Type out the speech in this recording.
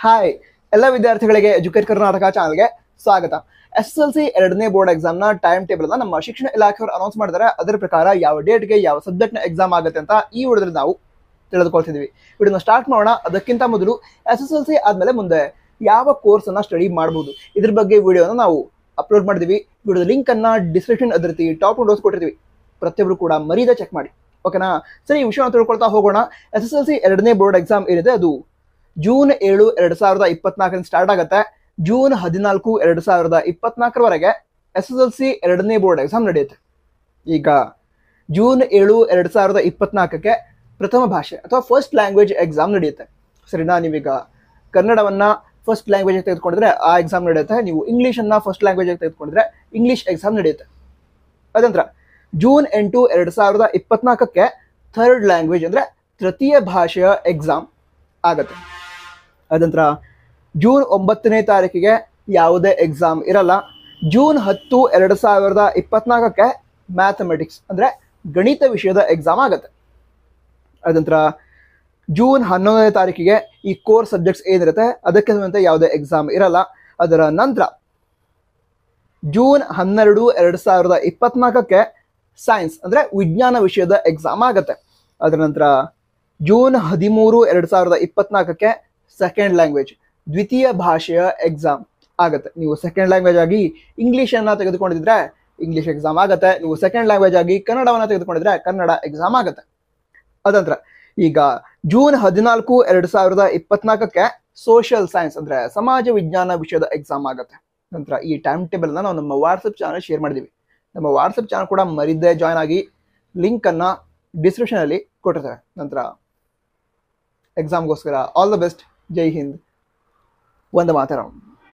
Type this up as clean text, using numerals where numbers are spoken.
Hi ಎಲ್ಲ ವಿದ್ಯಾರ್ಥಿಗಳಿಗೆ educate Karnataka ಚಾನಲ್ಗೆ ಸ್ವಾಗತ. SSLC ಎರಡನೇ ಬೋರ್ಡ್ ಎಕ್ಸಾಮ್ ನ ಟೈಮ್ ಟೇಬಲ್ ಅನ್ನ ನಮ್ಮ ಶಿಕ್ಷಣ ಇಲಾಖೆಯವರು ಅನೌನ್ಸ್ ಮಾಡಿದ್ದಾರೆ. ಅದರ ಪ್ರಕಾರ ಯಾವ ಡೇಟ್ಗೆ ಯಾವ ಸಬ್ಜೆಕ್ಟ್ ನ ಎಕ್ಸಾಮ್ ಆಗುತ್ತೆ ಅಂತ ಈ ವಿಡಿಯೋದಲ್ಲಿ ನಾವು ತಿಳಿದುಕೊಳ್ತಿದ್ವಿ. ವಿಡಿಯೋನ ಸ್ಟಾರ್ಟ್ ಮಾಡೋಣ. ಅದಕ್ಕಿಂತ ಮೊದಲು SSLC ಆದ್ಮೇಲೆ ಮುಂದೆ ಯಾವ ಕೋರ್ಸ್ ಅನ್ನ ಸ್ಟಡಿ ಮಾಡಬಹುದು ಇದ್ರ ಬಗ್ಗೆ ವಿಡಿಯೋನ ನಾವು ಅಪ್ಲೋಡ್ ಮಾಡಿದ್ವಿ. ವಿಡಿಯೋದ ಲಿಂಕ್ ಅನ್ನ ಡಿಸ್ಕ್ರಿಪ್ಷನ್ ಅದೇ ರೀತಿ ಟಾಪ್ ನೋಟ್ಸ್ ಕೊಟ್ಟಿರ್ತೀವಿ. ಪ್ರತಿಯೊಬ್ಬರು ಕೂಡ ಮರೀದೆ ಚೆಕ್ ಮಾಡಿ, ಓಕೆನಾ? ಸರಿ, ಈ ವಿಷಯವನ್ನು ತಿಳ್ಕೊಳ್ತಾ ಹೋಗೋಣ. SSLC ಎರಡನೇ ಬೋರ್ಡ್ ಎಕ್ಸಾಮ್ ಏನಿದೆ ಅದು ಜೂನ್ 7, 2024 ಸ್ಟಾರ್ಟ್ ಆಗುತ್ತೆ. ಜೂನ್ 14, 2024 SSLC ಎರಡನೇ ಬೋರ್ಡ್ ಎಕ್ಸಾಮ್ ನಡೆಯುತ್ತೆ. ಈಗ ಜೂನ್ 7, 2024 ಪ್ರಥಮ ಭಾಷೆ ಅಥವಾ ಫಸ್ಟ್ ಲ್ಯಾಂಗ್ವೇಜ್ ಎಕ್ಸಾಮ್ ನಡೆಯುತ್ತೆ. ಸರಿನಾ? ನೀವೀಗ ಕನ್ನಡವನ್ನ ಫಸ್ಟ್ ಲ್ಯಾಂಗ್ವೇಜ್ ತೆಗೆದುಕೊಂಡಿದ್ರೆ ಆ ಎಕ್ಸಾಮ್ ನಡೆಯುತ್ತೆ. ನೀವು ಇಂಗ್ಲಿಷ್ ಅನ್ನ ಫಸ್ಟ್ ಲ್ಯಾಂಗ್ವೇಜ್ ತೆಗೆದುಕೊಂಡಿದ್ರೆ ಇಂಗ್ಲಿಷ್ ಎಕ್ಸಾಮ್ ನಡೆಯುತ್ತೆ. ಅದಂತರ ಜೂನ್ 8, 2024 ಥರ್ಡ್ ಲ್ಯಾಂಗ್ವೇಜ್ ಅಂದ್ರೆ ತೃತೀಯ ಭಾಷೆಯ ಎಕ್ಸಾಮ್ ಆಗತ್ತೆ. ಅದಂತರ ಜೂನ್ 9ನೇ ತಾರೀಕಿಗೆ ಯಾವುದೇ ಎಕ್ಸಾಮ್ ಇರಲ್ಲ. ಜೂನ್ 10, 2024 ಮ್ಯಾಥಮೆಟಿಕ್ಸ್ ಅಂದ್ರೆ ಗಣಿತ ವಿಷಯದ ಎಕ್ಸಾಮ್ ಆಗತ್ತೆ. ಅದಂತರ ಜೂನ್ 11ನೇ ತಾರೀಕಿಗೆ ಈ ಕೋರ್ ಸಬ್ಜೆಕ್ಟ್ಸ್ ಏನಿರುತ್ತೆ ಅದಕ್ಕೆ ಯಾವುದೇ ಎಕ್ಸಾಮ್ ಇರಲ್ಲ. ಅದರ ನಂತರ ಜೂನ್ 12, 2024 ಸೈನ್ಸ್ ಅಂದ್ರೆ ವಿಜ್ಞಾನ ವಿಷಯದ ಎಕ್ಸಾಮ್ ಆಗತ್ತೆ. ಅದರ ನಂತರ ಜೂನ್ 13, 2024 ಸೆಕೆಂಡ್ ಲ್ಯಾಂಗ್ವೇಜ್ ದ್ವಿತೀಯ ಭಾಷೆಯ ಎಕ್ಸಾಮ್ ಆಗತ್ತೆ. ನೀವು ಸೆಕೆಂಡ್ ಲ್ಯಾಂಗ್ವೇಜ್ ಆಗಿ ಇಂಗ್ಲಿಷ್ ಅನ್ನ ತೆಗೆದುಕೊಂಡಿದ್ರೆ ಇಂಗ್ಲಿಷ್ ಎಕ್ಸಾಮ್ ಆಗತ್ತೆ. ನೀವು ಸೆಕೆಂಡ್ ಲ್ಯಾಂಗ್ವೇಜ್ ಆಗಿ ಕನ್ನಡವನ್ನ ತೆಗೆದುಕೊಂಡಿದ್ರೆ ಕನ್ನಡ ಎಕ್ಸಾಮ್ ಆಗತ್ತೆ. ಅದಂತರ ಈಗ ಜೂನ್ 14, 2024 ಸೋಷಿಯಲ್ ಸೈನ್ಸ್ ಅಂದ್ರೆ ಸಮಾಜ ವಿಜ್ಞಾನ ವಿಷಯದ ಎಕ್ಸಾಮ್ ಆಗತ್ತೆ. ನಂತರ ಈ ಟೈಮ್ ಟೇಬಲ್ ಅನ್ನ ನಾವು ನಮ್ಮ ವಾಟ್ಸಪ್ ಚಾನಲ್ ಶೇರ್ ಮಾಡಿದೀವಿ. ನಮ್ಮ ವಾಟ್ಸಪ್ ಚಾನಲ್ ಕೂಡ ಮರಿದೇ ಜಾಯ್ನ್ ಆಗಿ, ಲಿಂಕ್ ಅನ್ನ ಡಿಸ್ಕ್ರಿಪ್ಷನ್ ಅಲ್ಲಿ ಕೊಟ್ಟಿರ್ತೇವೆ. ನಂತರ ಎಕ್ಸಾಮ್ಗೋಸ್ಕರ all the best. Jai Hind, Vande Mataram.